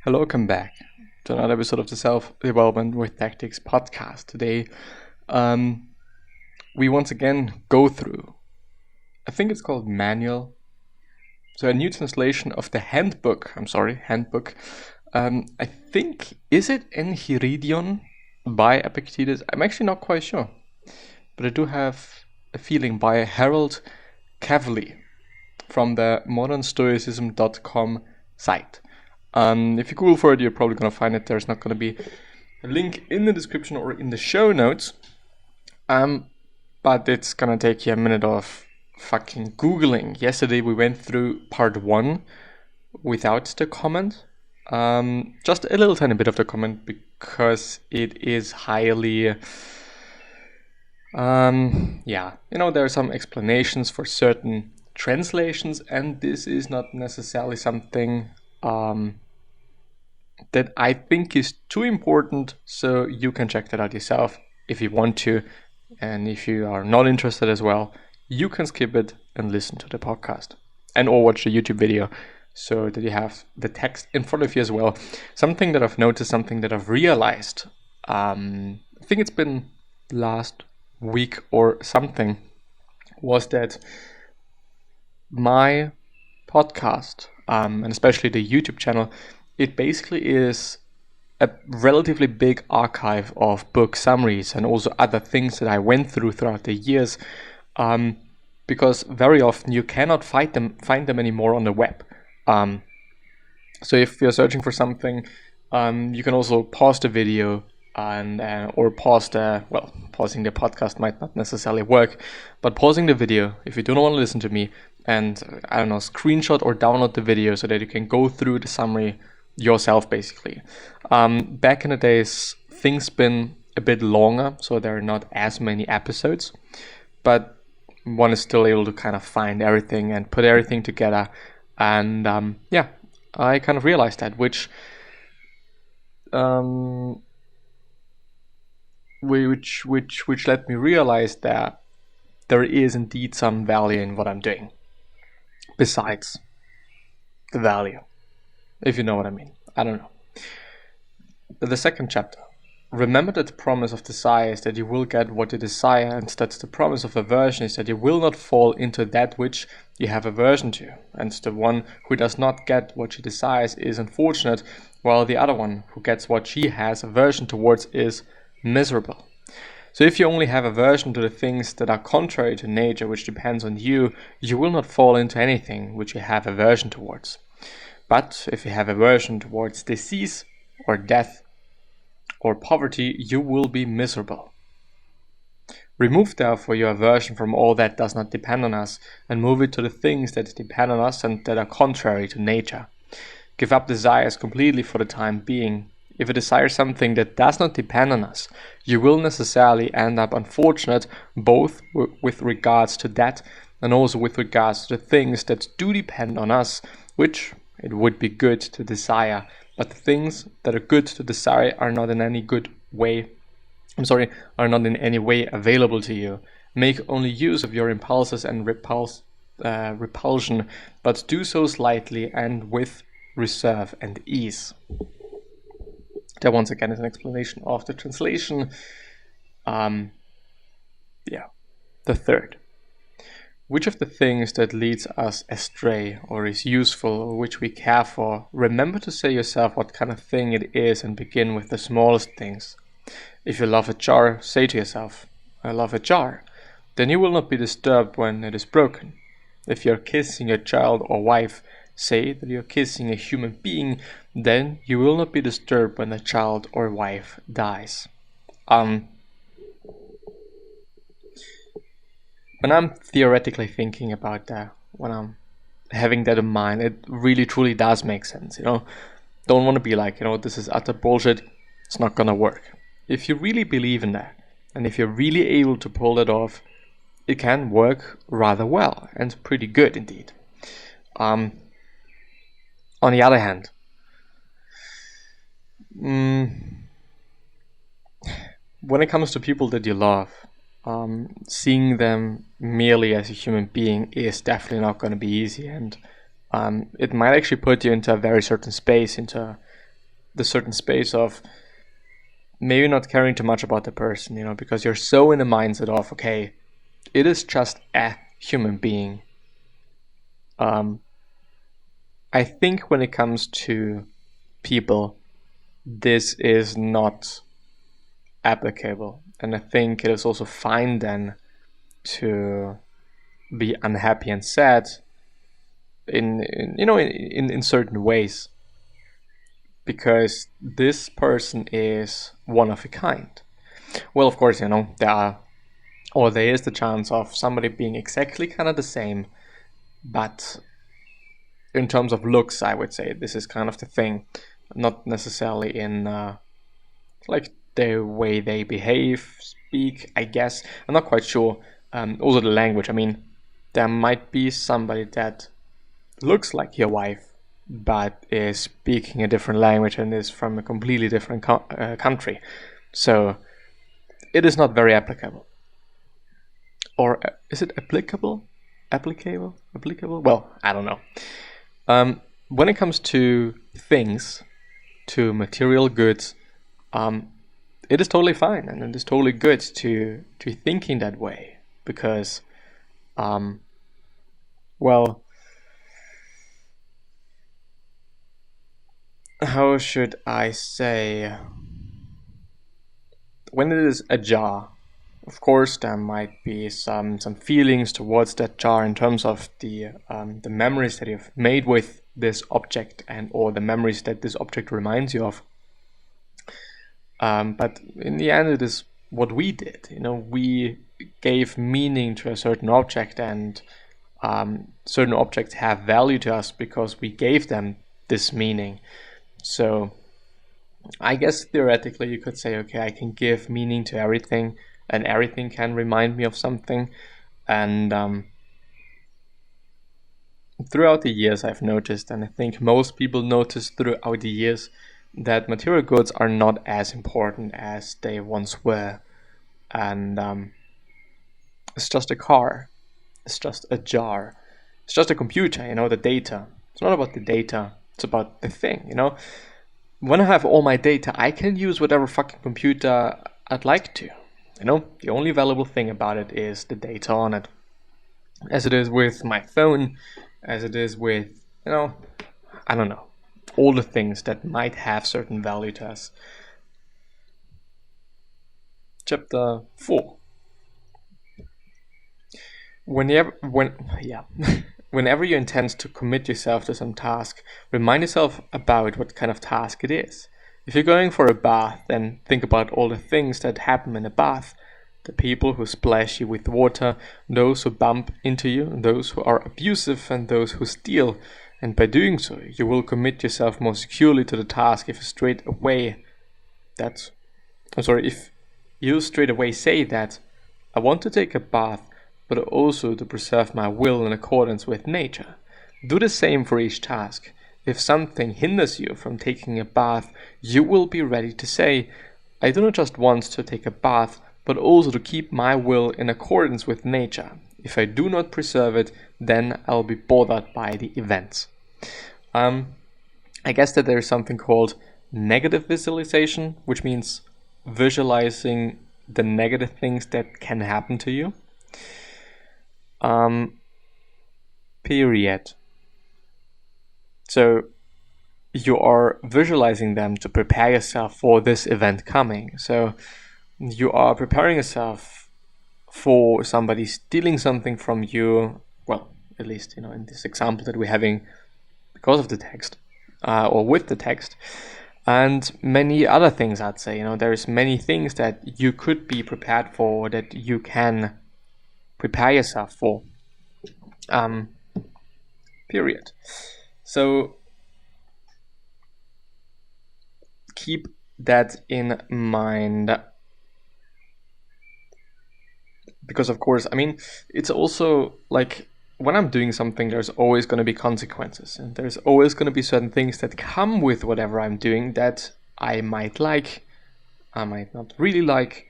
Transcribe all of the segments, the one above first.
Hello, welcome back to another episode of the Self-Development with Tactics podcast. Today, we once again go through, I think it's called manual, so a new translation of the Handbook. Handbook. I think, is it Enchiridion by Epictetus? I'm actually not quite sure, but I do have a feeling by Harold Cavely from the modernstoicism.com site. If you Google for it, you're probably going to find it. There's not going to be a link in the description or in the show notes. But it's going to take you a minute of fucking Googling. Yesterday we went through part 1 without the comment. Just a little tiny bit of the comment because it is highly... there are some explanations for certain translations, and this is not necessarily something... that I think is too important, so you can check that out yourself if you want to, and if you are not interested as well, you can skip it and listen to the podcast and or watch the YouTube video so that you have the text in front of you as well. Something that I've noticed, something that I've realized, I think it's been last week or something, was that my podcast, and especially the YouTube channel, it basically is a relatively big archive of book summaries and also other things that I went through throughout the years, because very often you cannot find them anymore on the web. So if you're searching for something, you can also pause the video and or pausing the podcast might not necessarily work, but pausing the video if you do not want to listen to me, and screenshot or download the video so that you can go through the summary yourself, basically. Back in the days, things been a bit longer, so there are not as many episodes, but one is still able to kind of find everything and put everything together. And I kind of realized that, which let me realize that there is indeed some value in what I'm doing, besides the value. If you know what I mean. I don't know. The second chapter. Remember that the promise of desire is that you will get what you desire, and that the promise of aversion is that you will not fall into that which you have aversion to. And the one who does not get what she desires is unfortunate, while the other one who gets what she has aversion towards is miserable. So if you only have aversion to the things that are contrary to nature, which depends on you, you will not fall into anything which you have aversion towards. But if you have aversion towards disease or death or poverty, you will be miserable. Remove therefore your aversion from all that does not depend on us, and move it to the things that depend on us and that are contrary to nature. Give up desires completely for the time being. If you desire something that does not depend on us, you will necessarily end up unfortunate, both with regards to that and also with regards to the things that do depend on us, which it would be good to desire, but the things that are good to desire are not in any way available to you. Make only use of your impulses and repulsion, but do so slightly and with reserve and ease. That once again is an explanation of the translation. The third. Which of the things that leads us astray or is useful or which we care for, remember to say yourself what kind of thing it is and begin with the smallest things. If you love a jar, say to yourself, I love a jar. Then you will not be disturbed when it is broken. If you are kissing your child or wife, say that you are kissing a human being. Then you will not be disturbed when the child or wife dies. When I'm theoretically thinking about that, when I'm having that in mind, it really truly does make sense, Don't want to be like, this is utter bullshit, it's not gonna work. If you really believe in that, and if you're really able to pull it off, it can work rather well, and pretty good indeed. On the other hand, when it comes to people that you love, seeing them merely as a human being is definitely not going to be easy, and it might actually put you into a very certain space, into the certain space of maybe not caring too much about the person, because you're so in the mindset of, okay, it is just a human being. I think when it comes to people, this is not applicable, and I think it is also fine then to be unhappy and sad in certain ways, because this person is one of a kind. Well, of course, there is the chance of somebody being exactly kind of the same, but in terms of looks, I would say this is kind of the thing, not necessarily in like the way they behave, speak, I guess. I'm not quite sure. Also the language. I mean, there might be somebody that looks like your wife, but is speaking a different language and is from a completely different country. So it is not very applicable. Or is it applicable? Applicable? Well, I don't know. When it comes to things, to material goods, it is totally fine, and it is totally good to think in that way, because, well, how should I say? When it is a jar, of course, there might be some feelings towards that jar in terms of the memories that you've made with this object, or the memories that this object reminds you of. But in the end, it is what we did. We gave meaning to a certain object, and certain objects have value to us because we gave them this meaning. So I guess theoretically you could say, okay, I can give meaning to everything, and everything can remind me of something. And throughout the years I've noticed, and I think most people notice throughout the years, that material goods are not as important as they once were. And it's just a car, it's just a jar, it's just a computer, the data. It's not about the data, it's about the thing, When I have all my data, I can use whatever fucking computer I'd like to. The only valuable thing about it is the data on it. As it is with my phone, as it is with, I don't know, all the things that might have certain value to us. Chapter 4. Whenever you intend to commit yourself to some task, remind yourself about what kind of task it is. If you're going for a bath, then think about all the things that happen in a bath. The people who splash you with water, those who bump into you, those who are abusive, and those who steal. And by doing so, you will commit yourself more securely to the task if you straight away say that, I want to take a bath, but also to preserve my will in accordance with nature. Do the same for each task. If something hinders you from taking a bath, you will be ready to say, I do not just want to take a bath, but also to keep my will in accordance with nature. If I do not preserve it, then I'll be bothered by the events. I guess that there is something called negative visualization, which means visualizing the negative things that can happen to you. Period. So you are visualizing them to prepare yourself for this event coming. So you are preparing yourself for somebody stealing something from you. Well, at least, in this example that we're having because of the text, or with the text, and many other things, I'd say. There's many things that you could be prepared for, that you can prepare yourself for. Period. So keep that in mind, because of course, it's also like, when I'm doing something, there's always going to be consequences, and there's always going to be certain things that come with whatever I'm doing that I might like, I might not really like,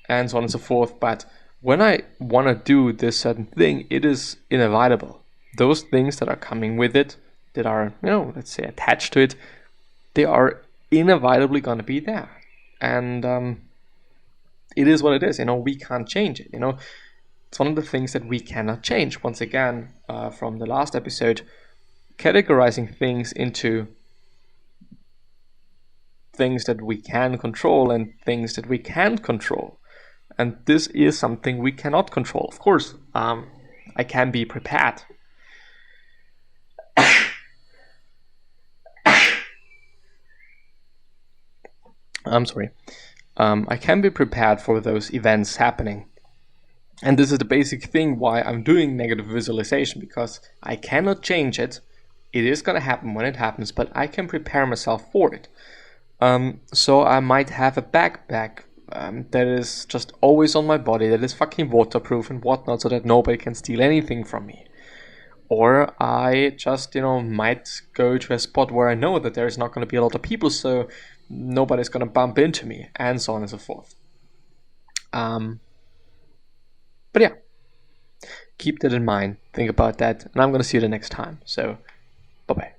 and so on and so forth. But when I want to do this certain thing, it is inevitable. Those things that are coming with it, that are, let's say, attached to it, they are inevitably going to be there. And it is what it is. We can't change it. It's one of the things that we cannot change. Once again, from the last episode, categorizing things into things that we can control and things that we can't control. And this is something we cannot control. Of course, I can be prepared. I'm sorry. I can be prepared for those events happening. And this is the basic thing why I'm doing negative visualization, because I cannot change it. It is going to happen when it happens, but I can prepare myself for it. So I might have a backpack that is just always on my body, that is fucking waterproof and whatnot, so that nobody can steal anything from me. Or I just, might go to a spot where I know that there is not going to be a lot of people, so nobody's going to bump into me, and so on and so forth. But yeah, keep that in mind, think about that, and I'm going to see you the next time. So, bye-bye.